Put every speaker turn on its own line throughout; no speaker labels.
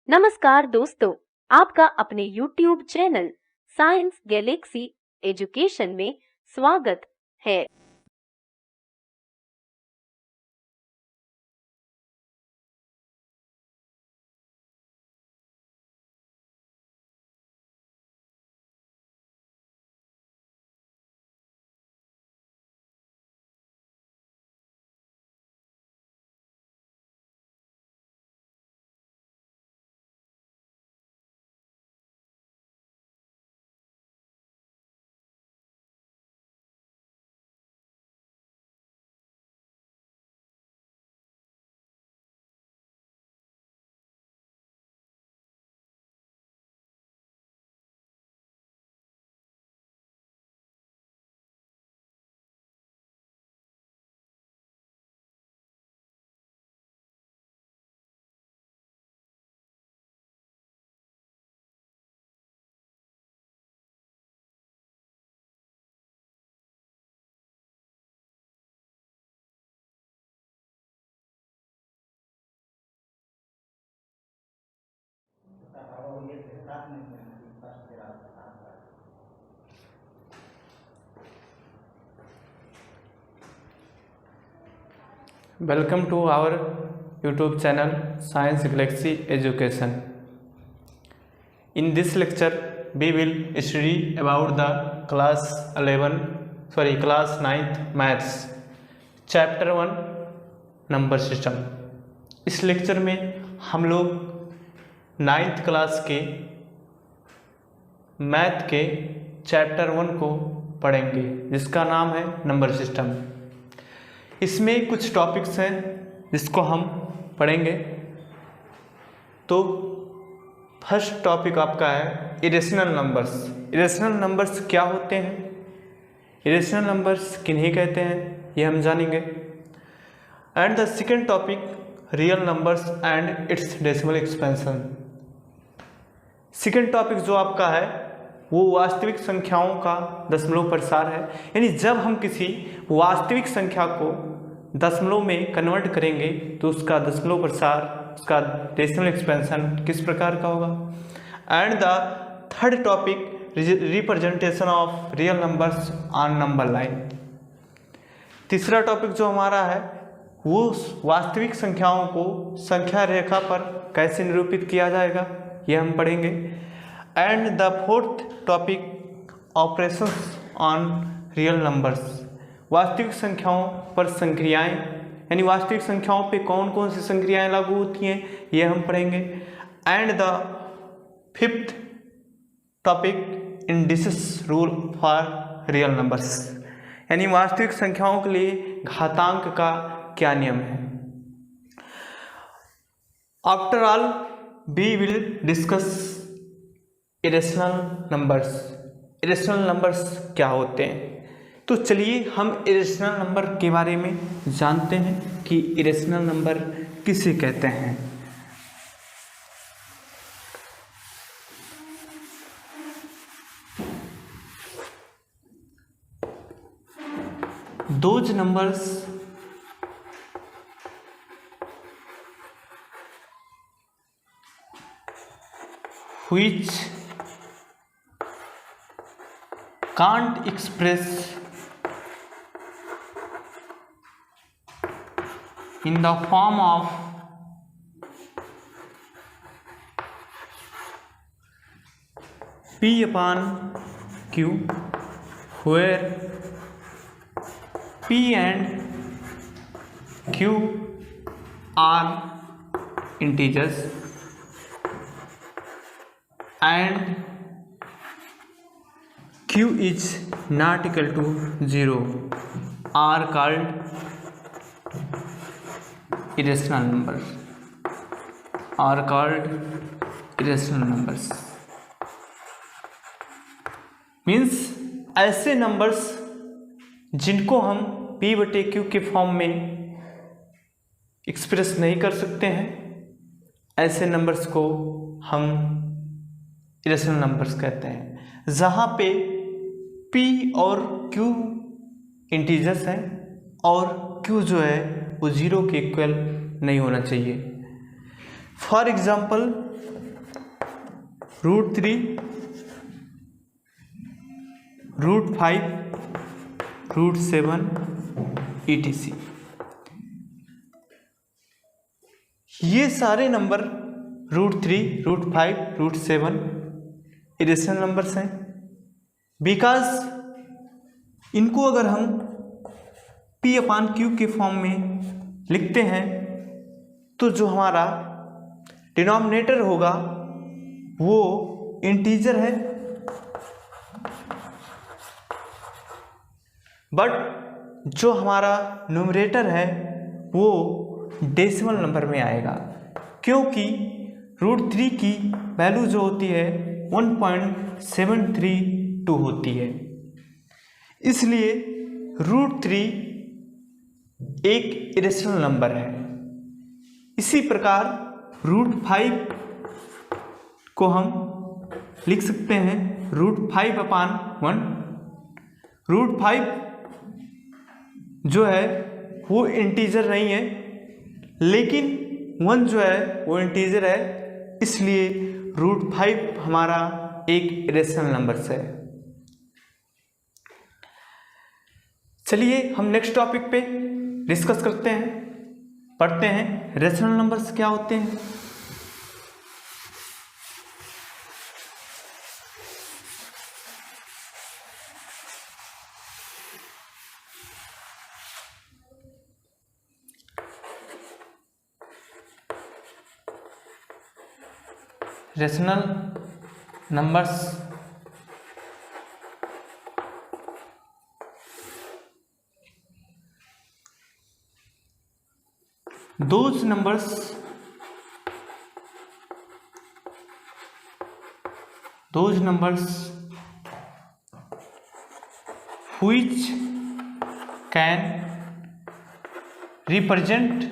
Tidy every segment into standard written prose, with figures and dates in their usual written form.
नमस्कार दोस्तों, आपका अपने YouTube channel science Galaxy education में स्वागत है।
Welcome to our YouTube channel Science Galaxy Education. In this lecture, we will study about the class 9th Maths, Chapter 1 Number System. इस lecture में हम लोग 9th क्लास के मैथ के chapter 1 को पढ़ेंगे, जिसका नाम है नंबर सिस्टम। इसमें कुछ टॉपिक्स हैं जिसको हम पढ़ेंगे। तो फर्स्ट टॉपिक आपका है इरेशनल नंबर्स। इरेशनल नंबर्स क्या होते हैं, इरेशनल नंबर्स किन्हें कहते हैं, ये हम जानेंगे। And the second topic real numbers and it's decimal expansion. Second topic जो आपका है वो वास्तविक संख्याओं का दशमलव प्रसार है, यानी जब हम किसी वास्तविक संख्या को दशमलव में कन्वर्ट करेंगे तो उसका दशमलव प्रसार, उसका डेसिमल एक्सपेंशन किस प्रकार का होगा। And the third topic representation of real numbers on number line. तीसरा टॉपिक जो हमारा है वो वास्तविक संख्याओं को संख्या रेखा पर कैसे निरूपित किया जाएगा, ये हम पढ़ेंगे। And the fourth topic operations on real numbers. वास्तविक संख्याओं पर संक्रियाएं, यानी वास्तविक संख्याओं पे कौन कौन सी संक्रियाएं लागू होती हैं, ये हम पढ़ेंगे। And the fifth topic indices rule for real numbers, यानी वास्तविक संख्याओं के लिए घातांक का क्या नियम है। After all we will discuss irrational numbers. Irrational numbers क्या होते हैं, तो चलिए हम इरेशनल नंबर के बारे में जानते हैं कि इरेशनल नंबर किसे कहते हैं। Those numbers which can't express in the form of P upon Q, where P and Q are integers and Q is not equal to 0 are called irrational numbers, are called irrational numbers। Means ऐसे numbers जिनको हम P/Q के form में express नहीं कर सकते हैं, ऐसे नंबर्स को हम इरेशनल नंबर्स कहते हैं। जहाँ पे P और Q इंटीजर्स हैं और Q जो है वो 0 के इक्वल नहीं होना चाहिए। For example √3, √5, √7 etc. ये सारे नंबर √3, √5, √7 इरेशनल नंबर्स हैं, बिकॉज इनको अगर हम P/Q के फॉर्म में लिखते हैं तो जो हमारा डिनोमिनेटर होगा वो इंटीजर है, बट जो हमारा न्यूमरेटर है वो डेसिमल नंबर में आएगा, क्योंकि √3 की वैल्यू जो होती है 1.732 होती है, इसलिए √3 एक इरेशनल नंबर है। इसी प्रकार √5 को हम लिख सकते हैं √5/1। √5 जो है वो इंटीजर नहीं है, लेकिन 1 जो है वो इंटीजर है, इसलिए √5 हमारा एक इरेशनल नंबर है। चलिए हम नेक्स्ट टॉपिक पे डिस्कस करते हैं, पढ़ते हैं रेशनल नंबर्स क्या होते हैं। Rational numbers those numbers which can represent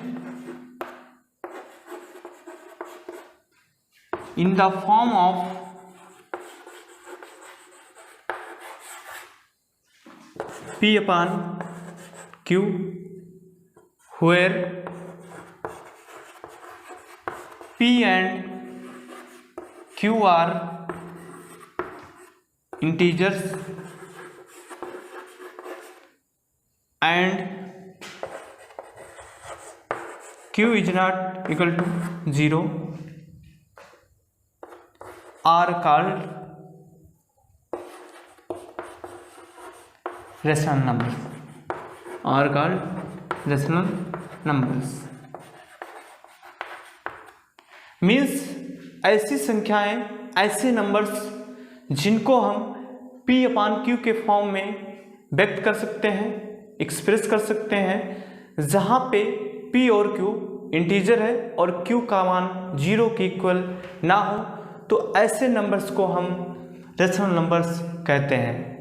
in the form of P/Q, where P and Q are integers and Q is not equal to 0 are called rational numbers. Are called rational numbers. Means ऐसी संख्याएं, ऐसे numbers जिनको हम P/Q के form में व्यक्त कर सकते हैं, एक्सप्रेस कर सकते हैं, जहाँ पे P और Q इंटीजर है और Q का मान 0 के इक्वल ना हो, तो ऐसे नंबर्स को हम रेशनल नंबर्स कहते हैं।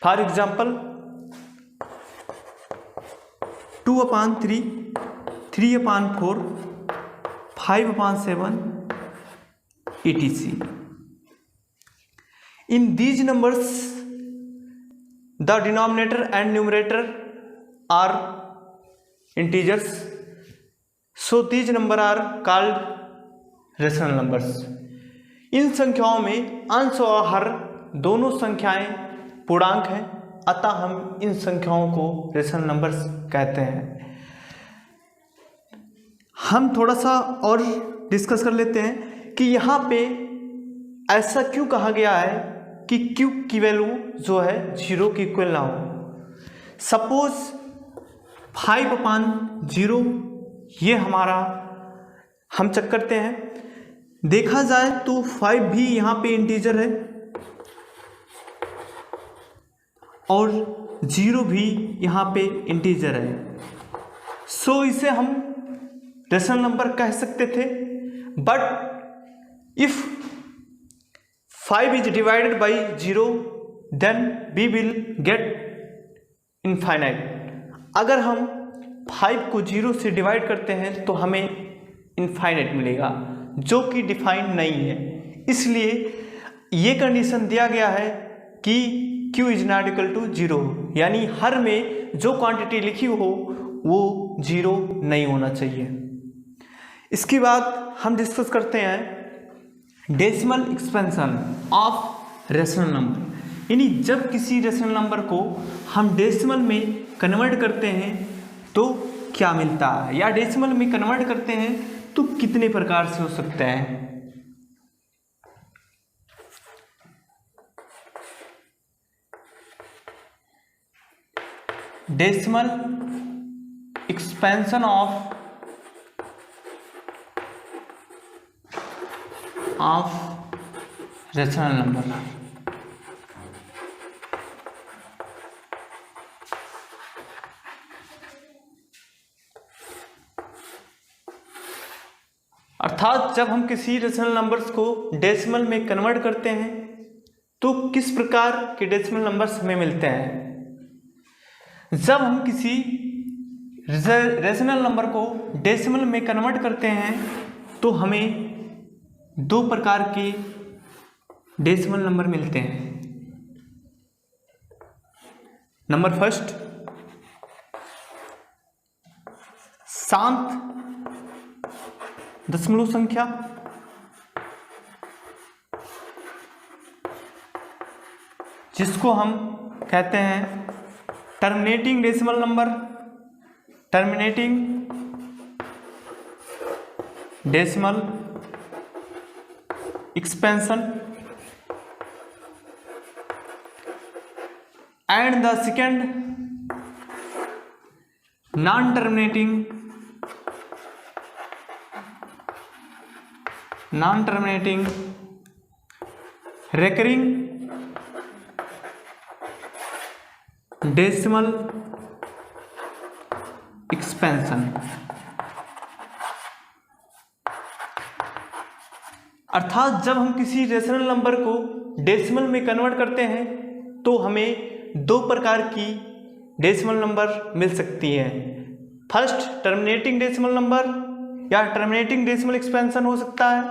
For example 2/3, 3/4, 5/7 etc. In these numbers, the denominator and numerator are integers, so these numbers are called rational numbers. इन संख्याओं में अंश और हर दोनों संख्याएं पूर्णांक हैं, अतः हम इन संख्याओं को रेशनल नंबर्स कहते हैं। हम थोड़ा सा और डिस्कस कर लेते हैं कि यहाँ पे ऐसा क्यों कहा गया है कि Q की वैल्यू जो है 0 के इक्वल ना हो। सपोज 5/0 ये हमारा हम चेक करते हैं, देखा जाए तो 5 भी यहाँ पे इंटीजर है और 0 भी यहाँ पे इंटीजर है, सो इसे हम रेशनल नंबर कह सकते थे। But if 5 is divided by 0 then we will get infinite। अगर हम 5 को 0 से डिवाइड करते हैं तो हमें इनफाइनाइट मिलेगा, जो कि डिफाइन नहीं है। इसलिए ये कंडीशन दिया गया है कि Q is not equal to 0, यानी हर में जो क्वांटिटी लिखी हो वो 0 नहीं होना चाहिए। इसके बाद हम डिस्कस करते हैं decimal expansion of rational number, यानी जब किसी रेशनल नंबर को हम डेसिमल में कन्वर्ट करते हैं तो क्या मिलता है, या डेसिमल में कन्वर्ट करते हैं तो कितने प्रकार से हो सकता है। Decimal expansion of rational number. अर्थात जब हम किसी रेशनल नंबर्स को डेसिमल में कन्वर्ट करते हैं तो किस प्रकार के डेसिमल नंबर्स हमें मिलते हैं। जब हम किसी रेशनल नंबर को डेसिमल में कन्वर्ट करते हैं तो हमें दो प्रकार के डेसिमल नंबर मिलते हैं। नंबर फर्स्ट, शांत दशमलव संख्या, जिसको हम कहते हैं terminating decimal number, terminating decimal expansion, and the second non terminating recurring decimal expansion. अर्थात जब हम किसी रेशनल नंबर को डेसिमल में कन्वर्ट करते हैं तो हमें दो प्रकार की डेसिमल नंबर मिल सकती है। फर्स्ट टर्मिनेटिंग डेसिमल नंबर या टर्मिनेटिंग डेसिमल एक्सपेंशन हो सकता है,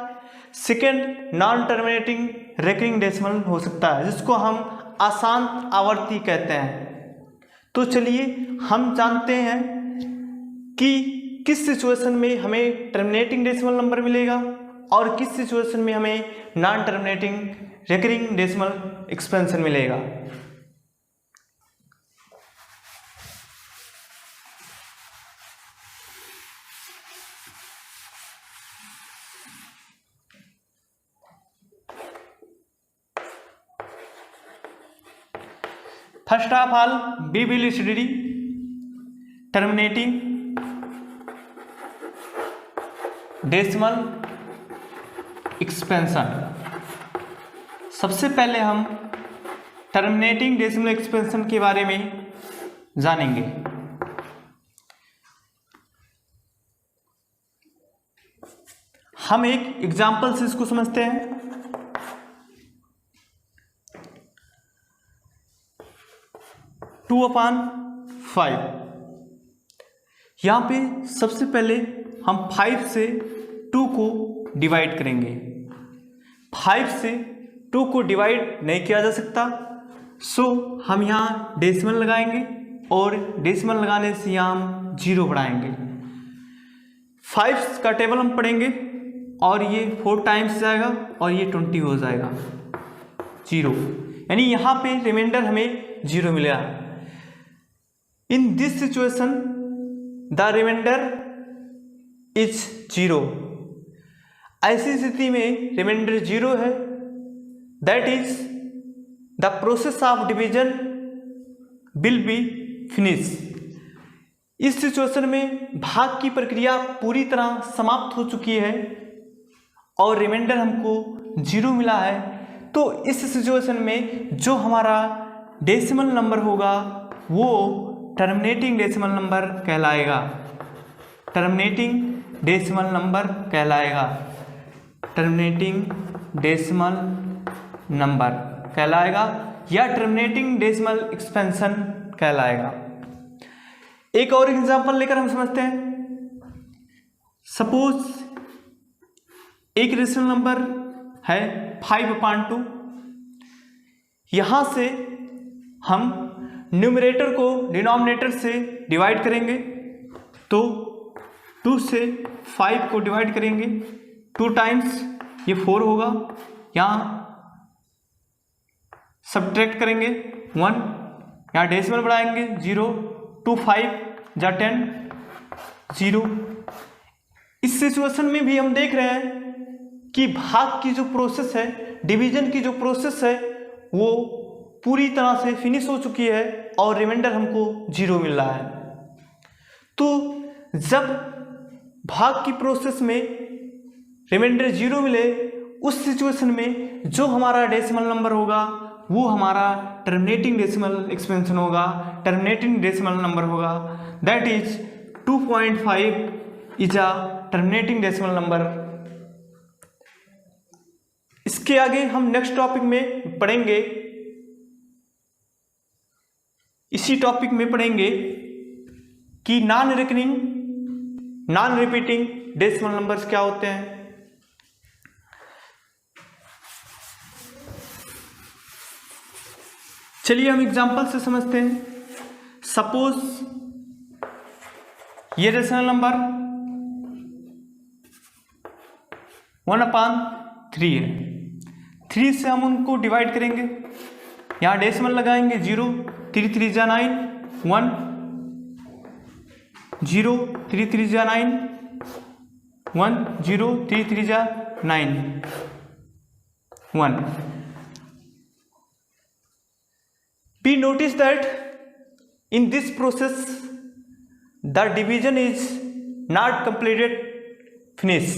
second non terminating recurring decimal हो सकता है, जिसको हम अशांत आवर्ती कहते हैं। तो चलिए हम जानते हैं कि किस सिचुएशन में हमें टर्मिनेटिंग डेसिमल नंबर मिलेगा और किस सिचुएशन में हमें non terminating recurring decimal expansion मिलेगा। First of all we will study terminating decimal expansion. सबसे पहले हम टर्मिनेटिंग डेसिमल एक्सपेंशन के बारे में जानेंगे। हम एक एग्जाम्पल से इसको समझते हैं। 2/5, यहाँ पे सबसे पहले हम 5 से 2 को डिवाइड करेंगे। 5 से 2 को डिवाइड नहीं किया जा सकता, सो हम यहाँ डेसिमल लगाएंगे और डेसिमल लगाने से यहाँ हम 0 बढ़ाएंगे। 5 का टेबल हम पढ़ेंगे और ये 4 टाइम्स जाएगा और ये 20 हो जाएगा 0, यानी यहाँ पे रिमाइंडर हमें 0 मिलेगा। In this situation, the remainder is 0. ऐसी स्थिति में रिमाइंडर 0 है। That is the process of division will be finished. इस सिचुएशन में भाग की प्रक्रिया पूरी तरह समाप्त हो चुकी है और रिमाइंडर हमको 0 मिला है। तो इस सिचुएशन में जो हमारा डेसिमल नंबर होगा वो टर्मिनेटिंग डेसिमल नंबर कहलाएगा। टर्मिनेटिंग डेसिमल नंबर कहलाएगा। टर्मिनेटिंग डेसिमल नंबर कहलाएगा या टर्मिनेटिंग डेसिमल एक्सपेंशन कहलाएगा। एक और एग्जांपल लेकर हम समझते हैं। सपोज एक रेशनल नंबर है 5/2। यहां से हम न्यूमरेटर को डिनोमिनेटर से डिवाइड करेंगे, तो 2 से 5 को डिवाइड करेंगे 2 टाइम्स, ये 4 होगा, यहाँ सब्ट्रैक्ट करेंगे 1, यहाँ डेसिमल बढ़ाएंगे 0, 2 5 जा 10 0। इस सिचुएशन में भी हम देख रहे हैं कि भाग की जो प्रोसेस है, डिवीजन की जो प्रोसेस है, वो पूरी तरह से फिनिश हो चुकी है और रिमाइंडर हमको 0 मिल रहा है। तो जब भाग की प्रोसेस में रिमाइंडर 0 मिले, उस सिचुएशन में जो हमारा डेसिमल नंबर होगा वो हमारा टर्मिनेटिंग डेसिमल एक्सपेंशन होगा, टर्मिनेटिंग डेसिमल नंबर होगा, that is 2.5 is a terminating decimal number. इसके आगे हम नेक्स्ट टॉपिक में पढ़ेंगे, इसी टॉपिक में पढ़ेंगे कि non recurring non repeating decimal numbers क्या होते हैं। चलिए हम एग्जांपल से समझते हैं। सपोज ये डेसिमल नंबर 1/3 है, 3 से हम उनको डिवाइड करेंगे, यहाँ डेसिमल लगाएंगे 0, 3 3 जा 9 1, 0 3 3 जा 9 1, 0 3 3 जा 9 1। We notice that in this process the division is not completed finish।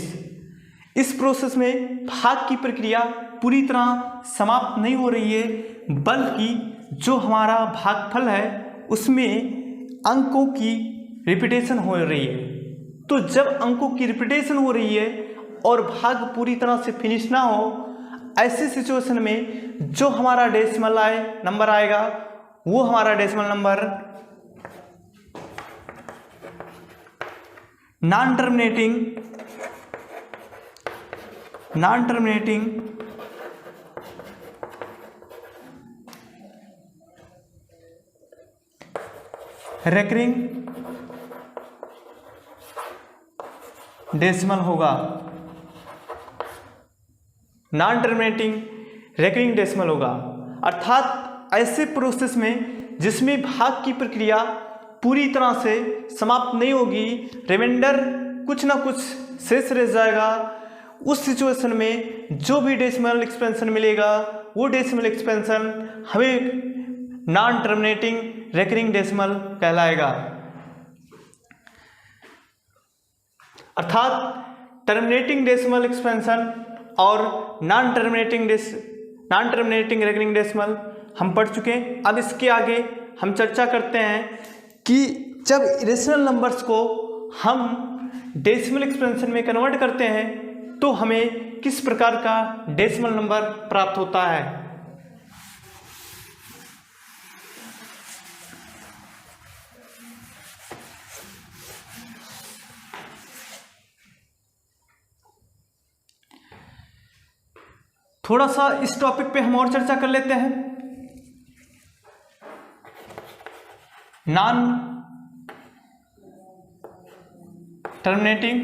इस प्रोसेस में भाग की प्रक्रिया पूरी तरह समाप्त नहीं हो रही है, बल्कि जो हमारा भागफल है उसमें अंकों की रिपीटेशन हो रही है। तो जब अंकों की रिपीटेशन हो रही है और भाग पूरी तरह से फिनिश ना हो, ऐसी सिचुएशन में जो हमारा डेसिमल नंबर आएगा वो हमारा decimal number non terminating recurring decimal होगा, नॉन टर्मिनेटिंग रेकरिंग डेसिमल होगा। अर्थात ऐसे प्रोसेस में जिसमें भाग की प्रक्रिया पूरी तरह से समाप्त नहीं होगी, रिमाइंडर कुछ ना कुछ शेष रह जाएगा, उस सिचुएशन में जो भी डेसिमल एक्सपेंशन मिलेगा वो डेसिमल एक्सपेंशन हमें नॉन टर्मिनेटिंग रेकरिंग डेसिमल कहलाएगा। अर्थात टर्मिनेटिंग डेसिमल एक्सपेंशन और नॉन टर्मिनेटिंग रेकरिंग डेसिमल हम पढ़ चुके हैं। अब इसके आगे हम चर्चा करते हैं कि जब इरेशनल नंबर्स को हम डेसिमल एक्सपेंशन में कन्वर्ट करते हैं तो हमें किस प्रकार का डेसिमल नंबर प्राप्त होता है। थोड़ा सा इस टॉपिक पे हम और चर्चा कर लेते हैं। Non terminating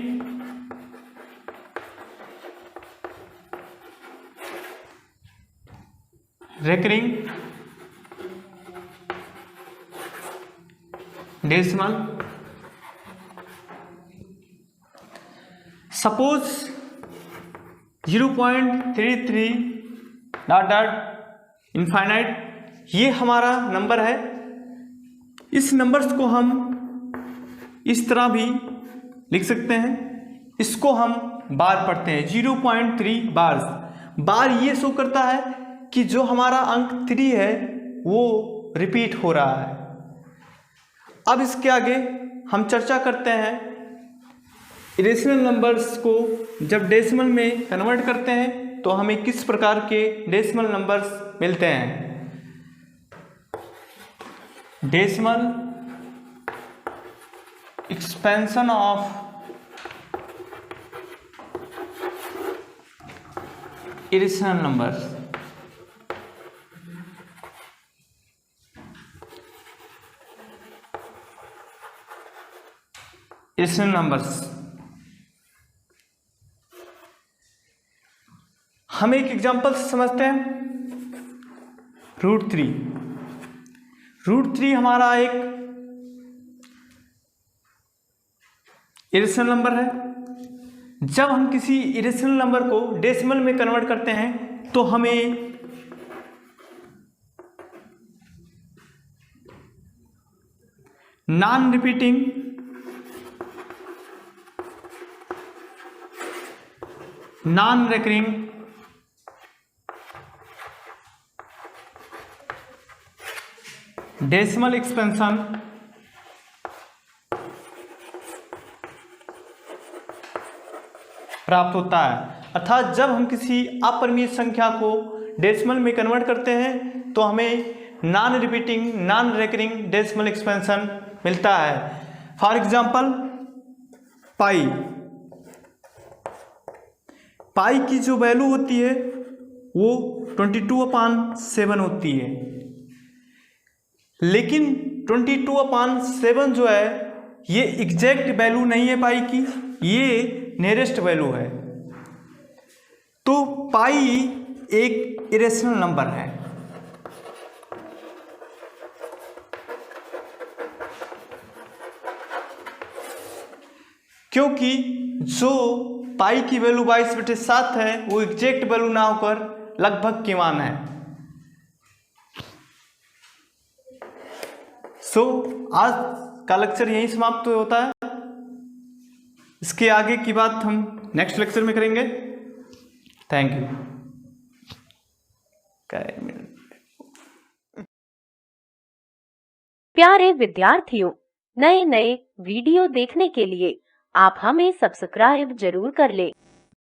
recurring decimal. Suppose 0.33 infinite ये हमारा नंबर है। इस नंबर्स को हम इस तरह भी लिख सकते हैं, इसको हम बार पढ़ते हैं 0.3 बार ये शो करता है कि जो हमारा अंक 3 है वो रिपीट हो रहा है। अब इसके आगे हम चर्चा करते हैं इरेशनल नंबर्स को जब डेसिमल में कन्वर्ट करते हैं तो हमें किस प्रकार के डेसिमल नंबर्स मिलते हैं। Decimal expansion of irrational numbers. Irrational numbers हम एक एग्जांपल से समझते हैं। √3 हमारा एक इरेशनल नंबर है। जब हम किसी इरेशनल नंबर को डेसिमल में कन्वर्ट करते हैं तो हमें non repeating non recurring decimal expansion प्राप्त होता है। अर्थात जब हम किसी अपरिमेय संख्या को डेसिमल में कन्वर्ट करते हैं तो हमें non repeating non recurring decimal expansion मिलता है। फॉर एग्जांपल पाई की जो वैल्यू होती है वो 22/7 होती है, लेकिन 22/7 जो है ये एग्जैक्ट वैल्यू नहीं है पाई की, ये नियरेस्ट वैल्यू है। तो पाई एक इरेशनल नंबर है। क्योंकि जो पाई की वैल्यू 22/7 है वो एग्जैक्ट वैल्यू ना होकर लगभग की मान है। आज का लेक्चर यहीं समाप्त होता है। इसके आगे की बात हम नेक्स्ट लेक्चर में करेंगे। Thank you.
प्यारे विद्यार्थियों, नए नए वीडियो देखने के लिए आप हमें सब्सक्राइब जरूर कर लें।